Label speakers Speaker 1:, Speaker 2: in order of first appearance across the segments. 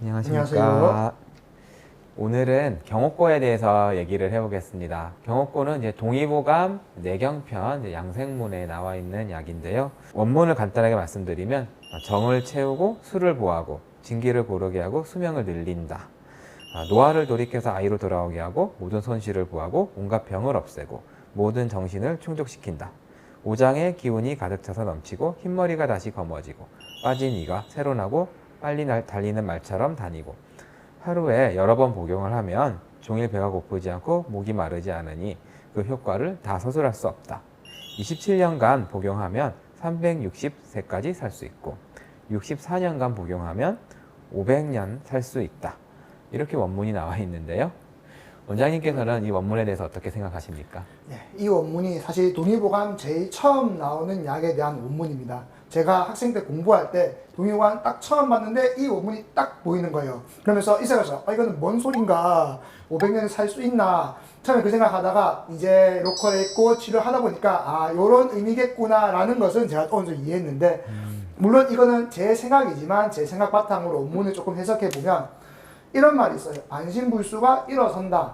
Speaker 1: 안녕하십니까.
Speaker 2: 안녕하세요.
Speaker 1: 오늘은 경옥고에 대해서 얘기를 해보겠습니다. 경옥고는 이제 동의보감 내경편 양생문에 나와 있는 약인데요. 원문을 간단하게 말씀드리면 정을 채우고 수를 보하고 진기를 고르게 하고 수명을 늘린다. 노화를 돌이켜서 아이로 돌아오게 하고 모든 손실을 보하고 온갖 병을 없애고 모든 정신을 충족시킨다. 오장의 기운이 가득 차서 넘치고 흰머리가 다시 검어지고 빠진 이가 새로 나고 빨리 달리는 말처럼 다니고 하루에 여러 번 복용을 하면 종일 배가 고프지 않고 목이 마르지 않으니 그 효과를 다 서술할 수 없다. 27년간 복용하면 360세까지 살 수 있고 64년간 복용하면 500년 살 수 있다. 이렇게 원문이 나와 있는데요. 원장님께서는 이 원문에 대해서 어떻게 생각하십니까?
Speaker 2: 네, 이 원문이 사실 동의보감 제일 처음 나오는 약에 대한 원문입니다. 제가 학생 때 공부할 때 동의보감 딱 처음 봤는데 이 원문이 딱 보이는 거예요. 그러면서 이 생각에서 이거는 뭔 소린가, 500년 살 수 있나, 처음에 그 생각하다가 이제 로컬에 있고 치료하다 보니까 요런 의미겠구나 라는 것은 제가 어느 정도 이해했는데, 물론 이거는 제 생각이지만 제 생각 바탕으로 원문을 조금 해석해 보면 이런 말이 있어요. 반신불수가 일어선다.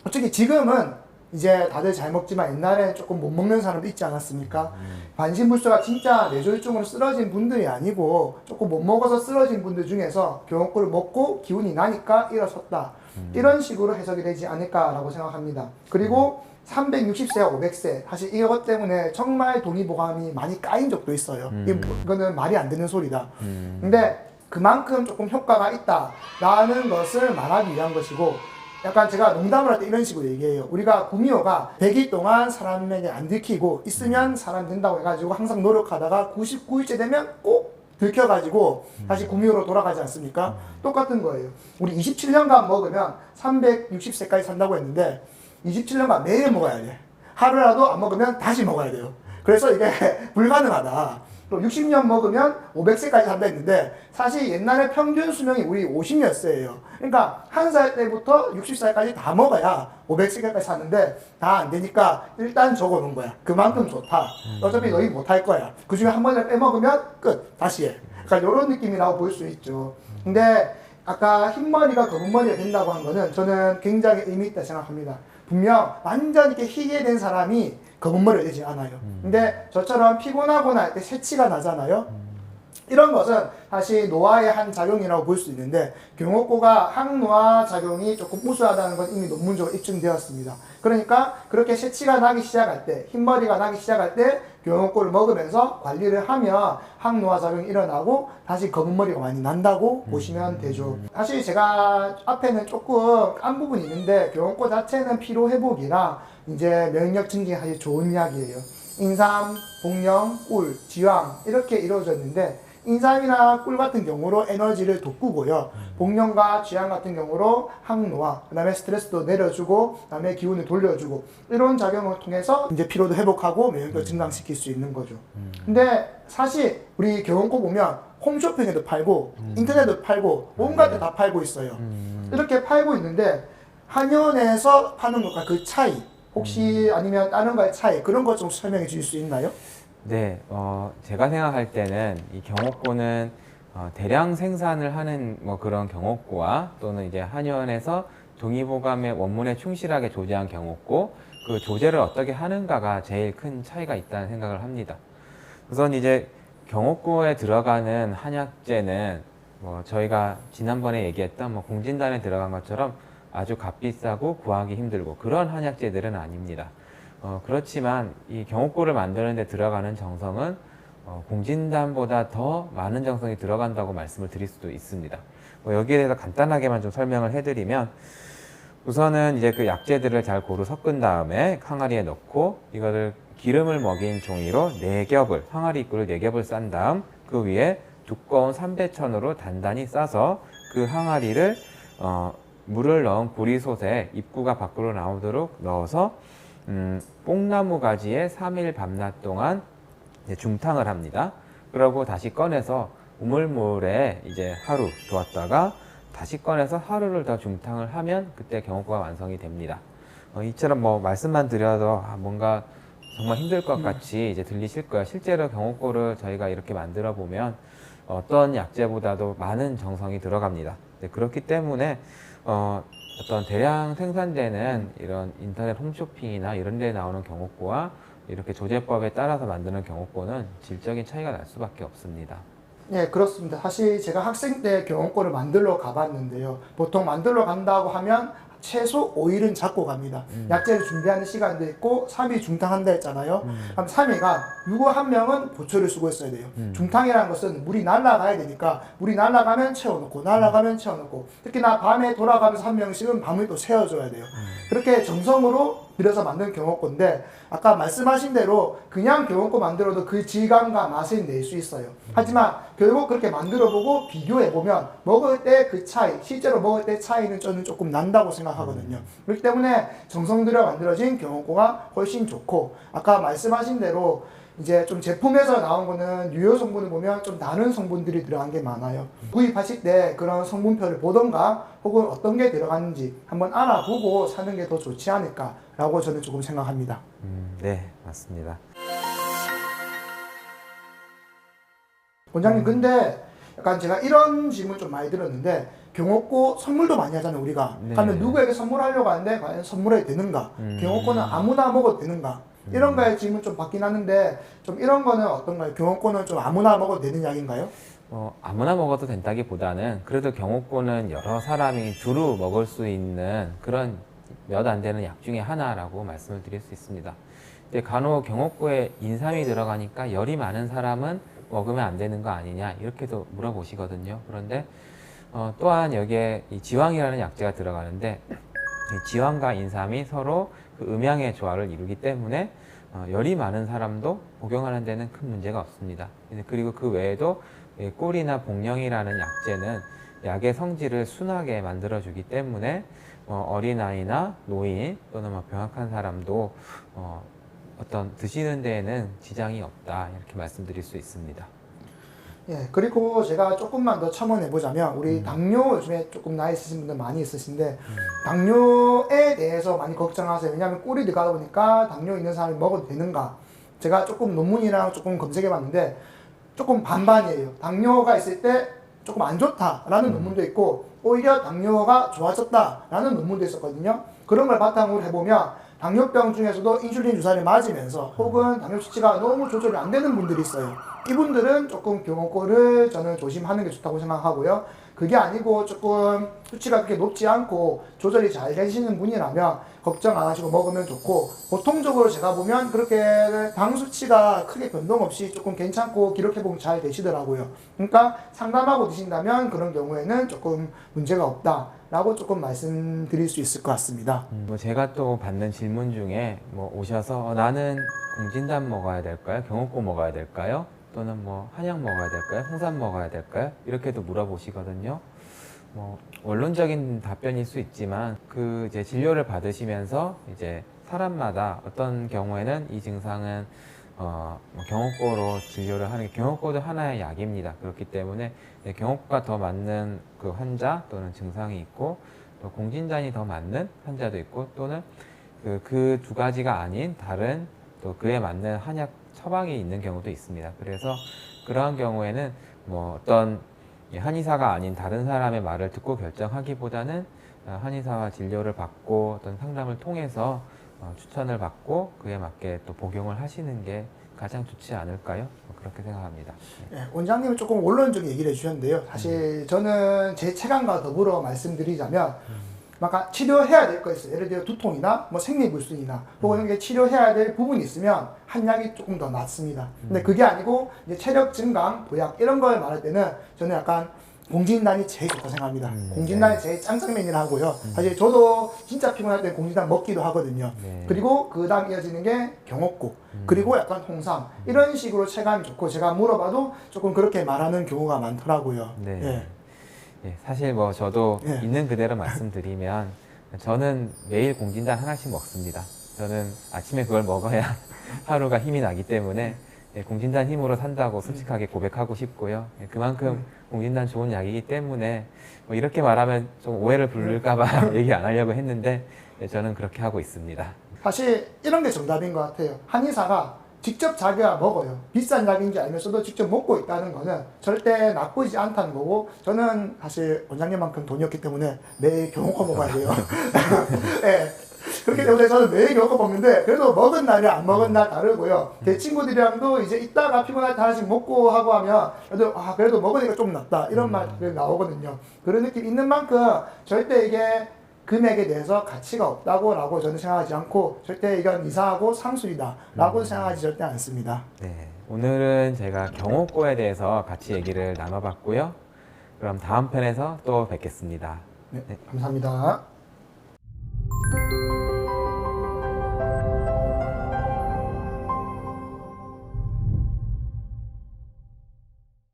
Speaker 2: 솔직히 지금은 이제 다들 잘 먹지만 옛날에 조금 못 먹는 사람도 있지 않았습니까? 반신불수가 진짜 뇌졸중으로 쓰러진 분들이 아니고 조금 못 먹어서 쓰러진 분들 중에서 경옥고를 먹고 기운이 나니까 일어섰다. 이런 식으로 해석이 되지 않을까라고 생각합니다. 그리고 360세와 500세, 사실 이것 때문에 정말 동의보감이 많이 까인 적도 있어요. 이거는 말이 안 되는 소리다. 근데 그만큼 조금 효과가 있다라는 것을 말하기 위한 것이고, 약간 제가 농담을 할 때 이런 식으로 얘기해요. 우리가 구미호가 100일 동안 사람에게 안 들키고 있으면 사람 된다고 해가지고 항상 노력하다가 99일째 되면 꼭 들켜가지고 다시 구미호로 돌아가지 않습니까? 똑같은 거예요. 우리 27년간 먹으면 360세까지 산다고 했는데 27년간 매일 먹어야 돼. 하루라도 안 먹으면 다시 먹어야 돼요. 그래서 이게 불가능하다. 또 60년 먹으면 500세까지 산다 했는데 사실 옛날에 평균 수명이 우리 50몇 세예요. 그러니까 1살 때부터 60살까지 다 먹어야 500세까지 사는데 다 안 되니까 일단 적어 놓은 거야. 그만큼 좋다. 어차피 너희 못 할 거야. 그 중에 한 번을 빼먹으면 끝. 다시 해. 그러니까 이런 느낌이라고 볼 수 있죠. 근데 아까 흰머리가 검은머리가 된다고 한 거는 저는 굉장히 의미 있다 생각합니다. 분명 완전 이렇게 희게 된 사람이 검은머리가 되지 않아요. 근데 저처럼 피곤하거나 할 때 새치가 나잖아요. 이런 것은 사실 노화의 한 작용이라고 볼 수 있는데 경옥고가 항노화 작용이 조금 우수하다는 건 이미 논문적으로 입증되었습니다. 그러니까 그렇게 새치가 나기 시작할 때, 흰머리가 나기 시작할 때 경옥고를 먹으면서 관리를 하면 항노화 작용이 일어나고 다시 검은머리가 많이 난다고 보시면 되죠. 사실 제가 앞에는 조금 깐 부분이 있는데 경옥고 자체는 피로회복이랑 이제 면역력 증진에 아주 좋은 약이에요. 인삼, 복령, 꿀, 지황 이렇게 이루어졌는데 인삼이나 꿀 같은 경우로 에너지를 돋구고요. 복령과 쥐향 같은 경우로 항노화, 그 다음에 스트레스도 내려주고, 그 다음에 기운을 돌려주고, 이런 작용을 통해서 이제 피로도 회복하고 면역도 증강시킬 수 있는 거죠. 근데 사실 우리 경옥고 보면 홈쇼핑에도 팔고, 인터넷에도 팔고, 온갖 데 다 팔고 있어요. 이렇게 팔고 있는데, 한의원에서 파는 것과 그 차이, 혹시 아니면 다른 거의 차이, 그런 것 좀 설명해 주실 수 있나요?
Speaker 1: 네, 제가 생각할 때는 이 경옥고는 대량 생산을 하는 뭐 그런 경옥고와 또는 이제 한의원에서 동의보감의 원문에 충실하게 조제한 경옥고, 그 조제를 어떻게 하는가가 제일 큰 차이가 있다는 생각을 합니다. 우선 이제 경옥고에 들어가는 한약재는 뭐 저희가 지난번에 얘기했던 뭐 공진단에 들어간 것처럼 아주 값비싸고 구하기 힘들고 그런 한약재들은 아닙니다. 그렇지만 이 경옥고를 만드는 데 들어가는 정성은 공진단보다 더 많은 정성이 들어간다고 말씀을 드릴 수도 있습니다. 여기에 대해서 간단하게만 좀 설명을 해드리면, 우선은 이제 그 약재들을 잘 고루 섞은 다음에 항아리에 넣고 이거를 기름을 먹인 종이로 4겹을, 항아리 입구를 4겹을 싼 다음 그 위에 두꺼운 삼배천으로 단단히 싸서 그 항아리를 물을 넣은 구리솥에 입구가 밖으로 나오도록 넣어서 뽕나무 가지에 3일 밤낮 동안 이제 중탕을 합니다. 그러고 다시 꺼내서 우물물에 이제 하루 두었다가 다시 꺼내서 하루를 더 중탕을 하면 그때 경옥고가 완성이 됩니다. 이처럼 뭐 말씀만 드려도 뭔가 정말 힘들 것 같이 이제 들리실 거예요. 실제로 경옥고를 저희가 이렇게 만들어 보면 어떤 약재보다도 많은 정성이 들어갑니다. 네, 그렇기 때문에 어떤 대량 생산되는 이런 인터넷 홈쇼핑이나 이런 데 나오는 경옥고와 이렇게 조제법에 따라서 만드는 경옥고는 질적인 차이가 날 수밖에 없습니다.
Speaker 2: 예, 그렇습니다. 사실 제가 학생 때 경영권을 만들러 가봤는데요. 보통 만들러 간다고 하면 최소 5일은 잡고 갑니다. 약재를 준비하는 시간도 있고 3일 중탕한다 했잖아요. 그럼 3일간 누구 한 명은 보초를 쓰고 있어야 돼요. 중탕이라는 것은 물이 날아가야 되니까 물이 날아가면 채워놓고 날아가면 채워놓고 특히나 밤에 돌아가면서 한 명씩은 밤을 또 채워줘야 돼요. 그렇게 정성으로 들여서 만든 경옥고인데 아까 말씀하신 대로 그냥 경옥고 만들어도 그 질감과 맛을 낼 수 있어요. 하지만 결국 그렇게 만들어보고 비교해보면 먹을 때 그 차이, 실제로 먹을 때 차이는 저는 조금 난다고 생각하거든요. 그렇기 때문에 정성 들여 만들어진 경옥고가 훨씬 좋고 아까 말씀하신 대로 이제 좀 제품에서 나온 거는 유효 성분을 보면 좀 다른 성분들이 들어간 게 많아요. 구입하실 때 그런 성분표를 보던가 혹은 어떤 게 들어갔는지 한번 알아보고 사는 게 더 좋지 않을까라고 저는 조금 생각합니다.
Speaker 1: 네, 맞습니다.
Speaker 2: 원장님 근데 약간 제가 이런 질문 좀 많이 들었는데 경옥고 선물도 많이 하잖아요 우리가.
Speaker 1: 네.
Speaker 2: 그러면 누구에게 선물하려고 하는데 과연 선물해도 되는가? 경옥고는 아무나 먹어도 되는가? 이런 거에 질문 좀 받긴 하는데 좀 이런 거는 어떤가요? 경옥고는 좀 아무나 먹어도 되는 약인가요?
Speaker 1: 아무나 먹어도 된다기보다는 그래도 경옥고는 여러 사람이 두루 먹을 수 있는 그런 몇 안 되는 약 중에 하나라고 말씀을 드릴 수 있습니다. 근데 간혹 경옥고에 인삼이 들어가니까 열이 많은 사람은 먹으면 안 되는 거 아니냐 이렇게도 물어보시거든요. 그런데 또한 여기에 이 지황이라는 약재가 들어가는데 이 지황과 인삼이 서로 그 음양의 조화를 이루기 때문에 열이 많은 사람도 복용하는 데는 큰 문제가 없습니다. 그리고 그 외에도 꿀이나 복령이라는 약재는 약의 성질을 순하게 만들어주기 때문에 어린아이나 노인 또는 병약한 사람도 어떤 드시는 데에는 지장이 없다 이렇게 말씀드릴 수 있습니다.
Speaker 2: 예, 그리고 제가 조금만 더 첨언해 보자면 우리 당뇨 요즘에 조금 나이 있으신 분들 많이 있으신데 당뇨에 대해서 많이 걱정하세요. 왜냐하면 꿀이 들어가다 보니까 당뇨 있는 사람이 먹어도 되는가? 제가 조금 논문이랑 조금 검색해 봤는데 조금 반반이에요. 당뇨가 있을 때 조금 안 좋다라는 논문도 있고 오히려 당뇨가 좋아졌다라는 논문도 있었거든요. 그런 걸 바탕으로 해보면 당뇨병 중에서도 인슐린 주사를 맞으면서 혹은 당뇨 수치가 너무 조절이 안 되는 분들이 있어요. 이분들은 조금 경옥고를 저는 조심하는 게 좋다고 생각하고요. 그게 아니고 조금 수치가 그렇게 높지 않고 조절이 잘 되시는 분이라면 걱정 안 하시고 먹으면 좋고 보통적으로 제가 보면 그렇게 당 수치가 크게 변동 없이 조금 괜찮고 기록해보면 잘 되시더라고요. 그러니까 상담하고 드신다면 그런 경우에는 조금 문제가 없다라고 조금 말씀드릴 수 있을 것 같습니다.
Speaker 1: 제가 또 받는 질문 중에 오셔서 나는 공진단 먹어야 될까요? 경옥고 먹어야 될까요? 또는 한약 먹어야 될까요? 홍삼 먹어야 될까요? 이렇게도 물어보시거든요. 원론적인 답변일 수 있지만 그 이제 진료를 받으시면서 이제 사람마다 어떤 경우에는 이 증상은 경옥고로 진료를 하는 게 경옥고도 하나의 약입니다. 그렇기 때문에 경옥고가 더 맞는 그 환자 또는 증상이 있고 또 공진단이 더 맞는 환자도 있고 또는 그 두 가지가 아닌 다른 또 그에 맞는 한약 처방이 있는 경우도 있습니다. 그래서 그러한 경우에는 어떤 한의사가 아닌 다른 사람의 말을 듣고 결정하기보다는 한의사와 진료를 받고 어떤 상담을 통해서 추천을 받고 그에 맞게 또 복용을 하시는 게 가장 좋지 않을까요? 그렇게 생각합니다.
Speaker 2: 네, 원장님은 조금 원론적인 얘기를 해주셨는데요. 사실 저는 제 체감과 더불어 말씀드리자면 막 치료해야 될 거 있어요. 예를 들어 두통이나 생리불순이나 혹은 이게 치료해야 될 부분이 있으면 한약이 조금 더 낫습니다. 근데 그게 아니고 이제 체력 증강, 보약 이런 걸 말할 때는 저는 약간 공진단이 제일 좋다고 생각합니다. 공진단이 제일 짱짱맨이라 하고요. 사실 저도 진짜 피곤할 때 공진단 먹기도 하거든요.
Speaker 1: 네.
Speaker 2: 그리고 그 다음 이어지는 게 경옥고, 그리고 약간 홍삼 이런 식으로 체감이 좋고 제가 물어봐도 조금 그렇게 말하는 경우가 많더라고요.
Speaker 1: 네.
Speaker 2: 예.
Speaker 1: 사실 저도
Speaker 2: 예.
Speaker 1: 있는 그대로 말씀드리면 저는 매일 공진단 하나씩 먹습니다. 저는 아침에 그걸 먹어야 하루가 힘이 나기 때문에 공진단 힘으로 산다고 솔직하게 고백하고 싶고요. 그만큼 공진단 좋은 약이기 때문에 이렇게 말하면 좀 오해를 부를까봐 얘기 안 하려고 했는데 저는 그렇게 하고 있습니다.
Speaker 2: 사실 이런 게 정답인 것 같아요. 한의사가 직접 자기가 먹어요. 비싼 약인지 알면서도 직접 먹고 있다는 거는 절대 나쁘지 않다는 거고, 저는 사실 원장님만큼 돈이 없기 때문에 매일 경호과 먹어야 돼요. 네. 그렇기 때문에 저는 매일 경호과 먹는데, 그래도 먹은 날이 안 먹은 날 다르고요. 제 친구들이랑도 이제 이따가 피곤할 때 하나씩 먹고 하고 하면 그래도 먹으니까 좀 낫다 이런 말이 나오거든요. 그런 느낌 있는 만큼 절대 이게 금액에 대해서 가치가 없다고 저는 생각하지 않고, 절대 이건 이상하고 상술이다 라고 생각하지 절대 않습니다.
Speaker 1: 네, 오늘은 제가 경호고에 대해서 같이 얘기를 나눠봤고요. 그럼 다음 편에서 또 뵙겠습니다.
Speaker 2: 네, 감사합니다.